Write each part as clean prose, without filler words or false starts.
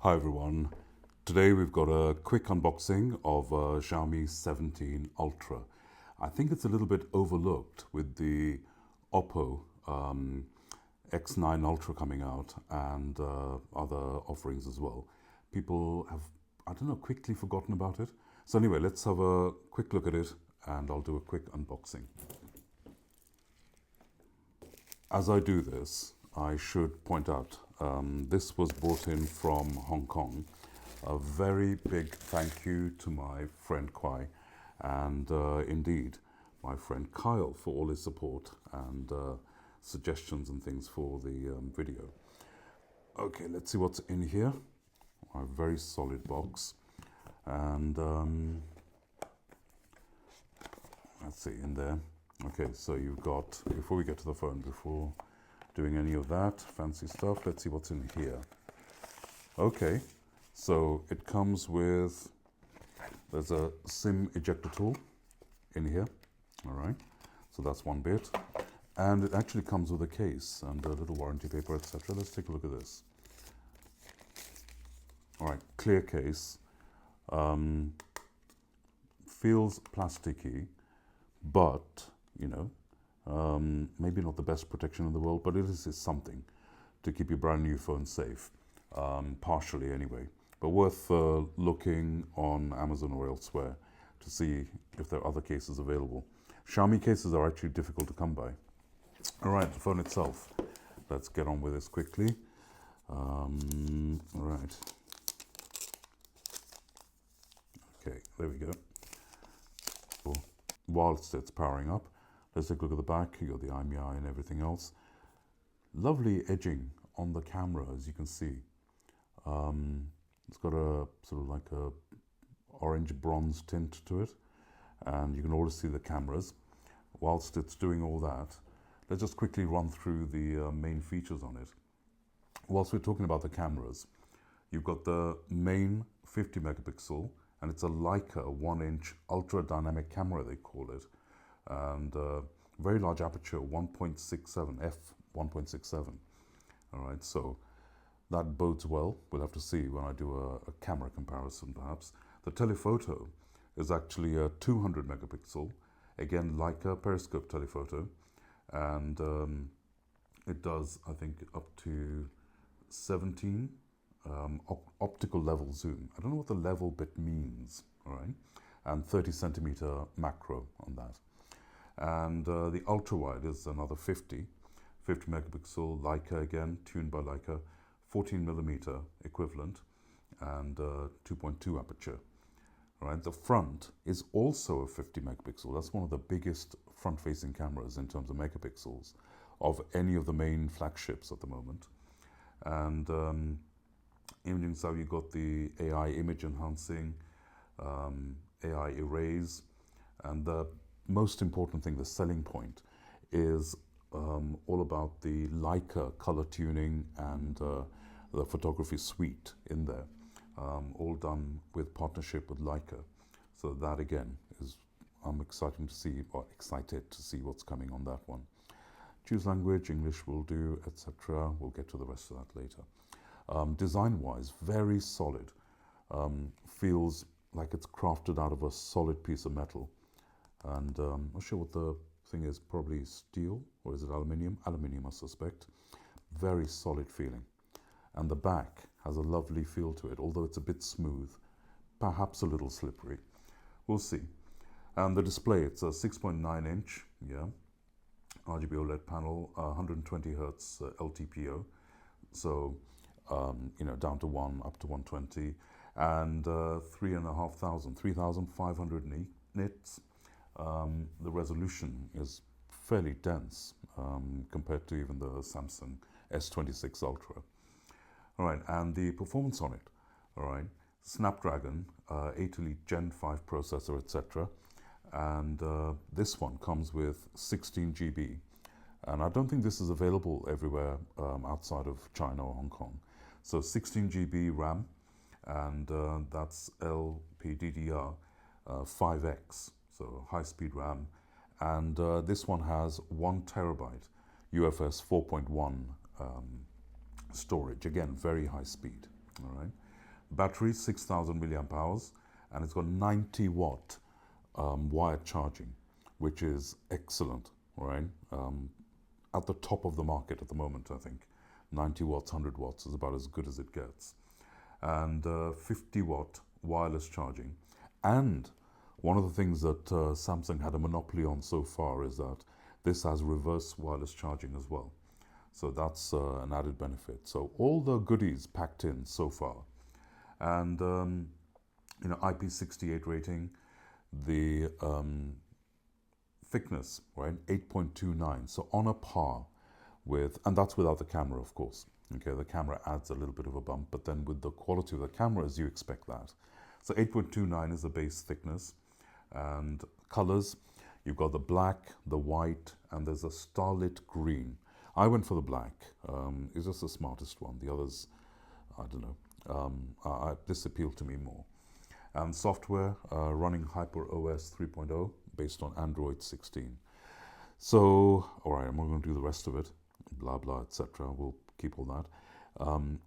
Hi everyone. Today we've got a quick unboxing of a Xiaomi 17 Ultra. I think it's a little bit overlooked with the Oppo X9 Ultra coming out and other offerings as well. People have, I don't know, quickly forgotten about it. So anyway, let's have a quick look at it and I'll do a quick unboxing. As I do this, I should point out this was brought in from Hong Kong. A very big thank you to my friend Kwai and indeed my friend Kyle for all his support and suggestions and things for the video. Okay, let's see what's in here. A very solid box. And let's see in there. Okay, so you've got, before we get to the phone, before doing any of that fancy stuff, let's see what's in here. Okay, so it comes with, there's a SIM ejector tool in here, all right, so that's one bit. And it actually comes with a case and a little warranty paper, etc. Let's take a look at this. All right, clear case, feels plasticky, but, you know, maybe not the best protection in the world, but it is something to keep your brand new phone safe, partially anyway. But worth looking on Amazon or elsewhere to see if there are other cases available. Xiaomi cases are actually difficult to come by. All right, the phone itself. Let's get on with this quickly. All right. Okay, there we go. Whilst it's powering up, let's take a look at the back. You got the IMEI and everything else. Lovely edging on the camera, as you can see. It's got a sort of like a orange bronze tint to it, and you can always see the cameras. Whilst it's doing all that, let's just quickly run through the main features on it. Whilst we're talking about the cameras, you've got the main 50 megapixel, and it's a Leica 1-inch ultra dynamic camera, they call it. And very large aperture, 1.67 f1.67. All right, so that bodes well. We'll have to see when I do a camera comparison, perhaps. The telephoto is actually a 200 megapixel, again Leica periscope telephoto, and it does, I think, up to 17 optical level zoom. I don't know what the level bit means. All right, and 30 centimeter macro on that. And the ultra wide is another 50 megapixel Leica, again tuned by Leica, 14 millimeter equivalent, and 2.2 aperture. All right, the front is also a 50 megapixel. That's one of the biggest front facing cameras in terms of megapixels of any of the main flagships at the moment. And imaging, so you've got the AI image enhancing, AI erase, and the most important thing, the selling point, is all about the Leica color tuning and the photography suite in there, all done with partnership with Leica. So that again is, I'm excited to see what's coming on that one. Choose language, English will do, etc. We'll get to the rest of that later. Design-wise, very solid. Feels like it's crafted out of a solid piece of metal. And I'm not sure what the thing is, probably steel, or is it aluminium? Aluminium, I suspect. Very solid feeling. And the back has a lovely feel to it, although it's a bit smooth, perhaps a little slippery. We'll see. And the display, it's a 6.9 inch, yeah, RGB OLED panel, 120 hertz LTPO. So, you know, down to 1, up to 120, and 3,500 nits. The resolution is fairly dense compared to even the Samsung S26 Ultra. All right, and the performance on it, all right, Snapdragon 8 Elite Gen 5 processor, etc. And this one comes with 16 GB. And I don't think this is available everywhere outside of China or Hong Kong. So 16 GB RAM, and that's LPDDR5X, so high-speed RAM. And this one has 1 terabyte UFS 4.1 storage, again, very high speed, all right? Battery 6,000 milliamp hours, and it's got 90 watt wired charging, which is excellent, right? At the top of the market at the moment, I think. 90 watts, 100 watts is about as good as it gets. And 50 watt wireless charging. And one of the things that Samsung had a monopoly on so far is that this has reverse wireless charging as well. So that's an added benefit. So all the goodies packed in so far. And, IP68 rating, the thickness, right, 8.29. So on a par with, and that's without the camera, of course. Okay, the camera adds a little bit of a bump, but then with the quality of the cameras, you expect that. So 8.29 is the base thickness. And colors, you've got the black, the white, and there's a starlit green. I went for the black. It's just the smartest one. The others, I don't know. This appealed to me more. And software, running HyperOS 3.0 based on Android 16. So, all right, I'm not going to do the rest of it. Blah, blah, etc. We'll keep all that.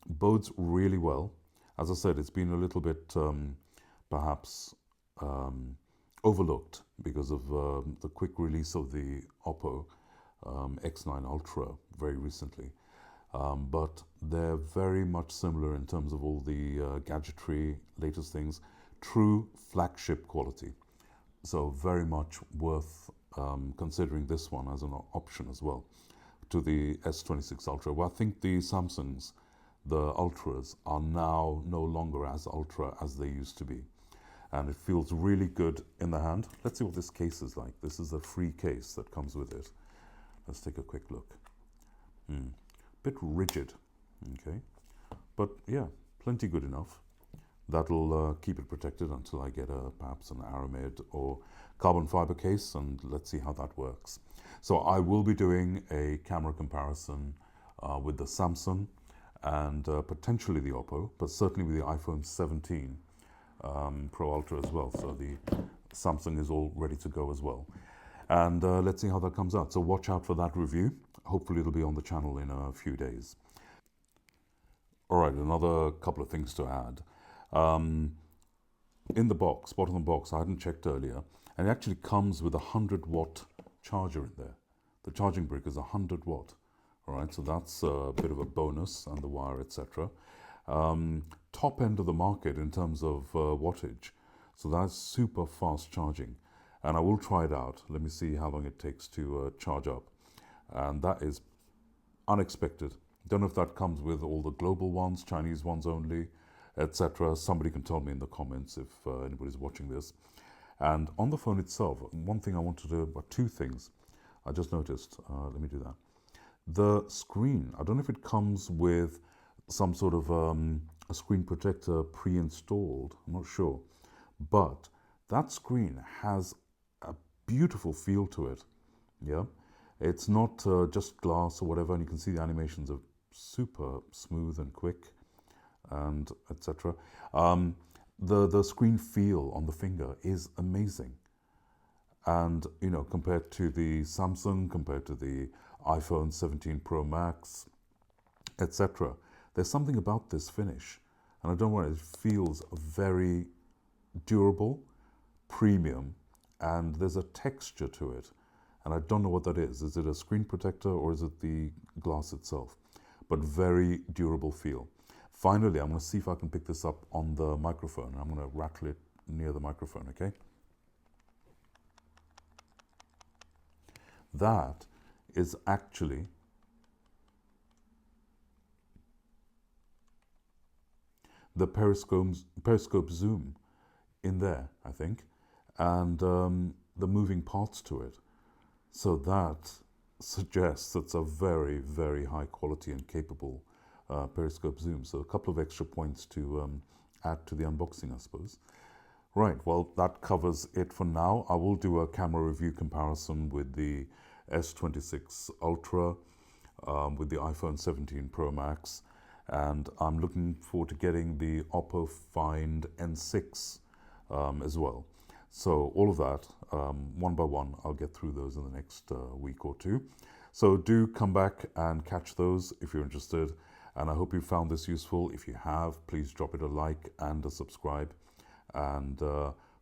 Bodes really well. As I said, it's been a little bit perhaps overlooked because of the quick release of the Oppo X9 Ultra very recently. But they're very much similar in terms of all the gadgetry, latest things, true flagship quality. So very much worth considering this one as an option as well to the S26 Ultra. Well, I think the Samsungs, the Ultras, are now no longer as Ultra as they used to be. And it feels really good in the hand. Let's see what this case is like. This is a free case that comes with it. Let's take a quick look. Bit rigid, okay? But yeah, plenty good enough. That'll keep it protected until I get perhaps an aramid or carbon fiber case, and let's see how that works. So I will be doing a camera comparison with the Samsung and potentially the Oppo, but certainly with the iPhone 17 Pro Ultra as well. So the Samsung is all ready to go as well. And let's see how that comes out. So watch out for that review. Hopefully it'll be on the channel in a few days. All right, another couple of things to add. In the box, bottom of the box, I hadn't checked earlier, and it actually comes with a 100 watt charger in there. The charging brick is 100 watt. All right, so that's a bit of a bonus, and the wire, etc. Top end of the market in terms of wattage. So that's super fast charging. And I will try it out. Let me see how long it takes to charge up. And that is unexpected. Don't know if that comes with all the global ones, Chinese ones only, etc. Somebody can tell me in the comments if anybody's watching this. And on the phone itself, one thing I want to do, or two things I just noticed. Let me do that. The screen, I don't know if it comes with some sort of a screen protector pre-installed, I'm not sure. But that screen has a beautiful feel to it. Yeah, it's not just glass or whatever, and you can see the animations are super smooth and quick, and etc. The screen feel on the finger is amazing, and compared to the Samsung, compared to the iPhone 17 Pro Max, etc. There's something about this finish, and I don't know, it feels very durable, premium, and there's a texture to it, and I don't know what that is. Is it a screen protector or is it the glass itself? But very durable feel. Finally, I'm going to see if I can pick this up on the microphone. I'm going to rattle it near the microphone, okay? That is actually the periscope zoom in there, I think, and the moving parts to it. So that suggests it's a very, very high quality and capable periscope zoom. So a couple of extra points to add to the unboxing, I suppose. Right, well, that covers it for now. I will do a camera review comparison with the S26 Ultra, with the iPhone 17 Pro Max, and I'm looking forward to getting the Oppo Find N6 as well. So all of that, one by one, I'll get through those in the next week or two. So do come back and catch those if you're interested. And I hope you found this useful. If you have, please drop it a like and a subscribe. And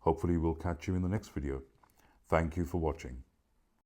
hopefully we'll catch you in the next video. Thank you for watching.